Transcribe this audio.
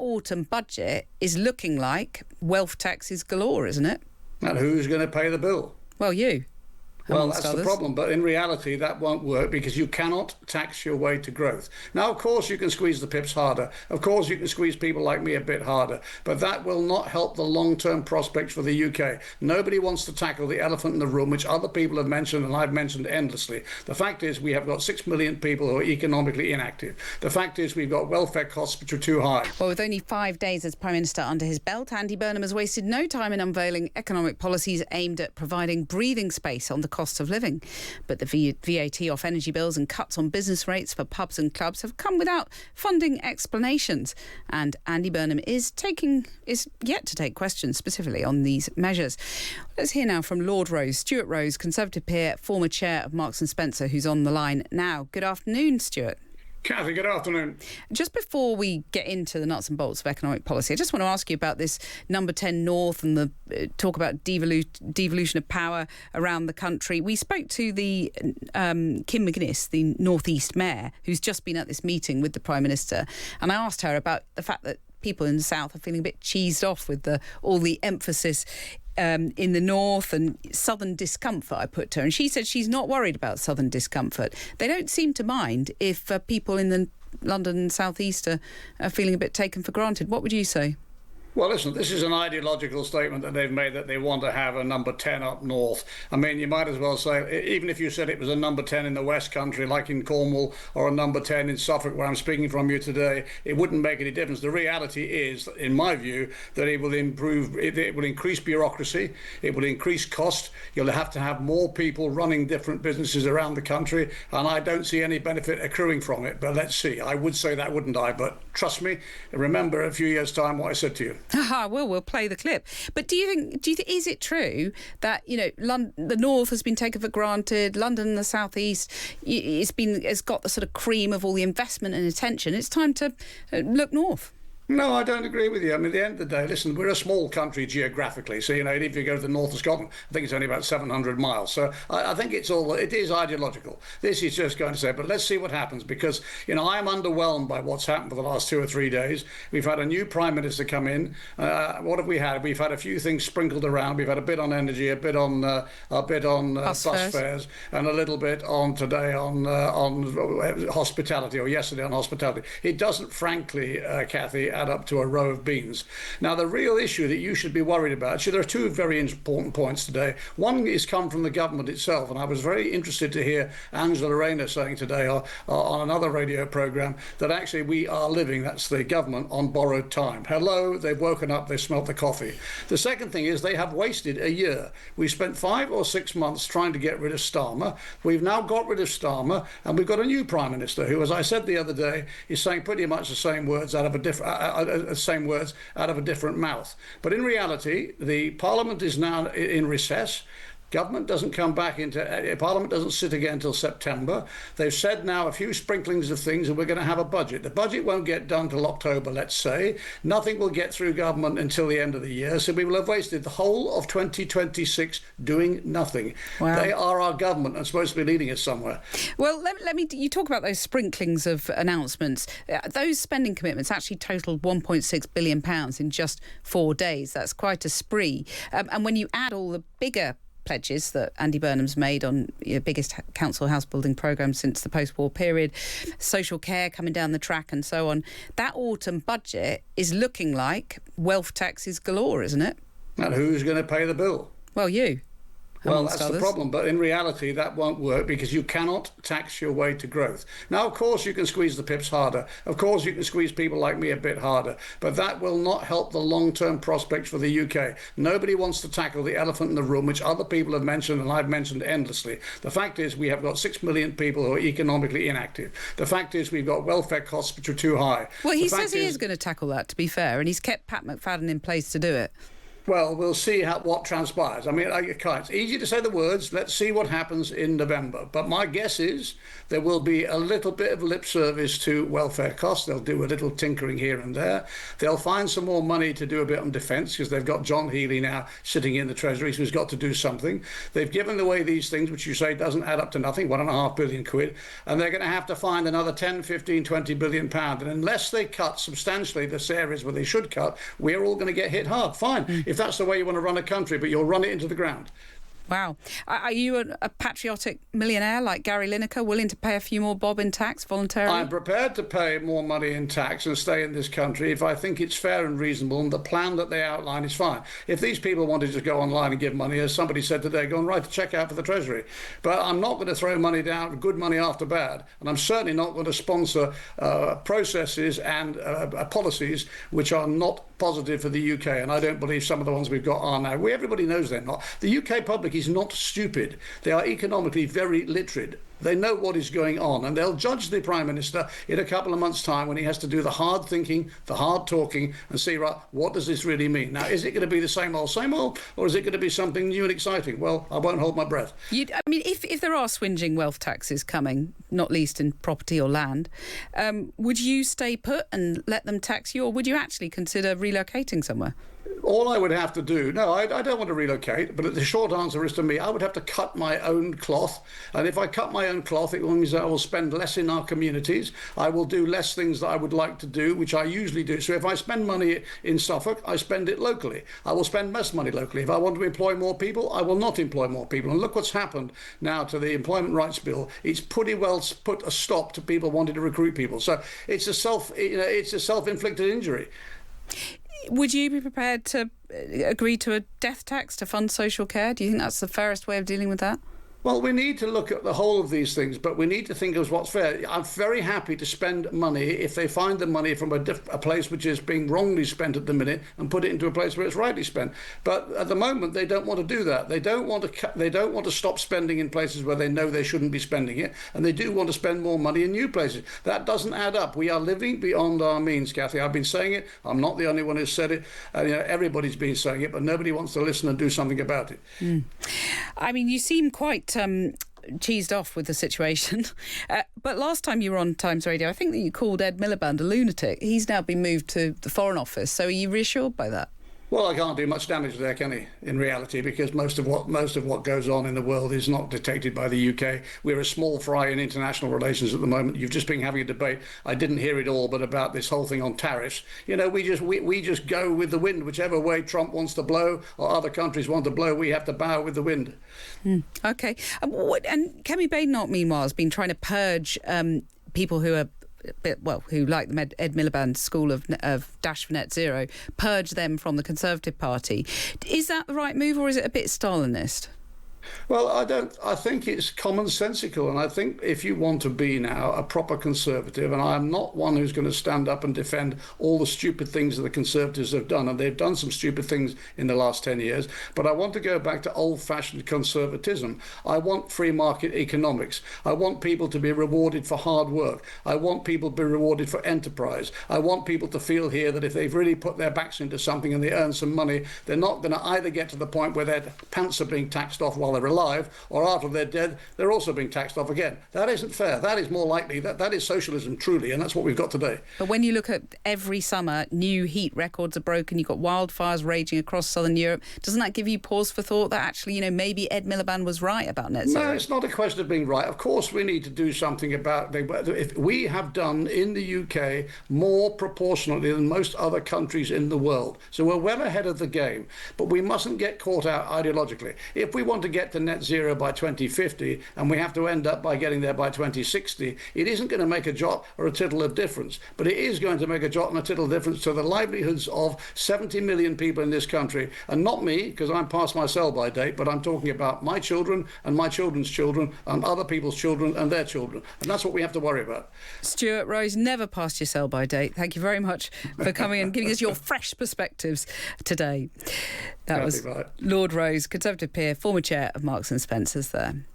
autumn budget is looking like wealth taxes galore, isn't it? And who's going to pay the bill? Well, you. Well, that's the problem. But in reality, that won't work because you cannot tax your way to growth. Now, of course, you can squeeze the pips harder. Of course, you can squeeze people like me a bit harder. But that will not help the long-term prospects for the UK. Nobody wants to tackle the elephant in the room, which other people have mentioned and I've mentioned endlessly. The fact is we have got 6 million people who are economically inactive. The fact is we've got welfare costs which are too high. Well, with only 5 days as Prime Minister under his belt, Andy Burnham has wasted no time in unveiling economic policies aimed at providing breathing space on the cost of living. But the VAT off energy bills and cuts on business rates for pubs and clubs have come without funding explanations. And Andy Burnham is yet to take questions specifically on these measures. Let's hear now from Lord Rose, Stuart Rose, Conservative peer, former chair of Marks and Spencer, who's on the line now. Good afternoon, Stuart. Cathy, good afternoon. Just before we get into the nuts and bolts of economic policy, I just want to ask you about this Number 10 North and the talk about devolution of power around the country. We spoke to the Kim McGuinness, the North East Mayor, who's just been at this meeting with the Prime Minister, and I asked her about the fact that people in the South are feeling a bit cheesed off with all the emphasis in the north and southern discomfort, I put to her. And she said she's not worried about southern discomfort. They don't seem to mind if people in the London and South East are feeling a bit taken for granted. What would you say? Well, listen, this is an ideological statement that they've made that they want to have a number 10 up north. I mean, you might as well say, even if you said it was a number 10 in the West Country, like in Cornwall, or a number 10 in Suffolk, where I'm speaking from you today, it wouldn't make any difference. The reality is, in my view, that it will increase bureaucracy, it will increase cost, you'll have to have more people running different businesses around the country, and I don't see any benefit accruing from it. But let's see. I would say that, wouldn't I? But trust me, remember in a few years' time what I said to you. We'll play the clip. But do you think is it true that the North has been taken for granted, London and the South East has got the sort of cream of all the investment and attention? It's time to look north. No, I don't agree with you. I mean, at the end of the day, listen, we're a small country geographically. So, if you go to the north of Scotland, I think it's only about 700 miles. So I think it is ideological. This is just going to say, but let's see what happens because, I am underwhelmed by what's happened for the last 2 or 3 days. We've had a new Prime Minister come in. What have we had? We've had a few things sprinkled around. We've had a bit on energy, a bit on bus fares, and a little bit on today on hospitality, or yesterday on hospitality. It doesn't, frankly, Cathy, add up to a row of beans. Now, the real issue that you should be worried about, actually, there are 2 very important points today. One is come from the government itself, and I was very interested to hear Angela Rayner saying today on another radio programme that actually we are living, that's the government, on borrowed time. Hello, they've woken up, they've smelt the coffee. The second thing is they have wasted a year. We spent 5 or 6 months trying to get rid of Starmer. We've now got rid of Starmer, and we've got a new Prime Minister who, as I said the other day, is saying pretty much the same words out of a different mouth. But in reality, the Parliament is now in recess. Government doesn't come back into Parliament doesn't sit again until September. They've said now a few sprinklings of things, and we're going to have a budget. The budget won't get done till October, let's say. Nothing will get through government until the end of the year. So we will have wasted the whole of 2026 doing nothing. Wow. They are our government and supposed to be leading us somewhere. Well, let me. You talk about those sprinklings of announcements. Those spending commitments actually totaled £1.6 billion in just 4 days. That's quite a spree. And when you add all the bigger pledges that Andy Burnham's made on biggest council house building programme since the post-war period, social care coming down the track and so on, that autumn budget is looking like wealth taxes galore, isn't it? And who's going to pay the bill? Well, you. Well, that's the problem. But in reality, that won't work because you cannot tax your way to growth. Now, of course, you can squeeze the pips harder. Of course, you can squeeze people like me a bit harder. But that will not help the long-term prospects for the UK. Nobody wants to tackle the elephant in the room, which other people have mentioned and I've mentioned endlessly. The fact is we have got 6 million people who are economically inactive. The fact is we've got welfare costs which are too high. Well, he says he is going to tackle that, to be fair, and he's kept Pat McFadden in place to do it. Well, we'll see what transpires. I mean, it's easy to say the words. Let's see what happens in November. But my guess is there will be a little bit of lip service to welfare costs. They'll do a little tinkering here and there. They'll find some more money to do a bit on defence because they've got John Healey now sitting in the Treasury who's got to do something. They've given away these things, which you say doesn't add up to nothing, £1.5 billion, and they're going to have to find another 10, 15, 20 billion pounds. And unless they cut substantially the areas where they should cut, we're all going to get hit hard. Fine. If that's the way you want to run a country, but you'll run it into the ground. Wow. Are you a patriotic millionaire like Gary Lineker, willing to pay a few more bob in tax voluntarily? I'm prepared to pay more money in tax and stay in this country if I think it's fair and reasonable and the plan that they outline is fine. If these people want to just go online and give money, as somebody said today, go and write a cheque out for the Treasury. But I'm not going to throw money down, good money after bad. And I'm certainly not going to sponsor processes and policies which are not positive for the UK. And I don't believe some of the ones we've got are now. Everybody knows they're not. The UK public is not stupid. They are economically very literate. They know what is going on, and they'll judge the Prime Minister in a couple of months' time when he has to do the hard thinking, the hard talking, and see, right, what does this really mean? Now, is it going to be the same old, or is it going to be something new and exciting? Well, I won't hold my breath. If there are swinging wealth taxes coming, not least in property or land, would you stay put and let them tax you, or would you actually consider relocating somewhere? All I would have to do, no, I don't want to relocate, but the short answer is to me, I would have to cut my own cloth. And if I cut my own cloth, it means I will spend less in our communities. I will do less things that I would like to do, which I usually do. So if I spend money in Suffolk, I spend it locally. I will spend less money locally. If I want to employ more people, I will not employ more people. And look what's happened now to the Employment Rights Bill. It's pretty well put a stop to people wanting to recruit people. So it's a self-inflicted injury. Would you be prepared to agree to a death tax to fund social care? Do you think that's the fairest way of dealing with that? Well, we need to look at the whole of these things, but we need to think of what's fair. I'm very happy to spend money if they find the money from a place which is being wrongly spent at the minute and put it into a place where it's rightly spent. But at the moment, they don't want to do that. They don't want to stop spending in places where they know they shouldn't be spending it, and they do want to spend more money in new places. That doesn't add up. We are living beyond our means, Cathy. I've been saying it. I'm not the only one who's said it. Everybody's been saying it, but nobody wants to listen and do something about it. I mean, you seem quite cheesed off with the situation. But last time you were on Times Radio, I think that you called Ed Miliband a lunatic. He's now been moved to the Foreign Office. So are you reassured by that? Well, I can't do much damage there, can he, in reality, because most of what goes on in the world is not detected by the UK. We're a small fry in international relations at the moment. You've just been having a debate. I didn't hear it all, but about this whole thing on tariffs. We just go with the wind. Whichever way Trump wants to blow or other countries want to blow, we have to bow with the wind. OK. And Kemi Badenoch, meanwhile, has been trying to purge people who are who like the Ed Miliband school of Dash for Net Zero, purge them from the Conservative Party. Is that the right move, or is it a bit Stalinist? Well, I think it's commonsensical, and I think if you want to be now a proper Conservative, and I am not one who's going to stand up and defend all the stupid things that the Conservatives have done, and they've done some stupid things in the last 10 years, but I want to go back to old-fashioned conservatism. I want free market economics. I want people to be rewarded for hard work. I want people to be rewarded for enterprise. I want people to feel here that if they've really put their backs into something and they earn some money, they're not going to either get to the point where their pants are being taxed off while they're alive, or after they're dead, they're also being taxed off again. That isn't fair. That is more likely. That is socialism, truly, and that's what we've got today. But when you look at every summer, new heat records are broken, you've got wildfires raging across southern Europe, doesn't that give you pause for thought that actually, maybe Ed Miliband was right about net zero? No, it's not a question of being right. Of course, we need to do something about it. If we have done in the UK more proportionately than most other countries in the world. So we're well ahead of the game, but we mustn't get caught out ideologically. If we want to get to net zero by 2050 and we have to end up by getting there by 2060, it isn't going to make a jot or a tittle of difference, but it is going to make a jot and a tittle of difference to the livelihoods of 70 million people in this country, and not me, because I'm past my sell-by date, but I'm talking about my children and my children's children and other people's children and their children, and that's what we have to worry about. Stuart Rose, never past your sell-by date. Thank you very much for coming and giving us your fresh perspectives today. That was Lord Rose, Conservative peer, former chair of Marks and Spencer's there.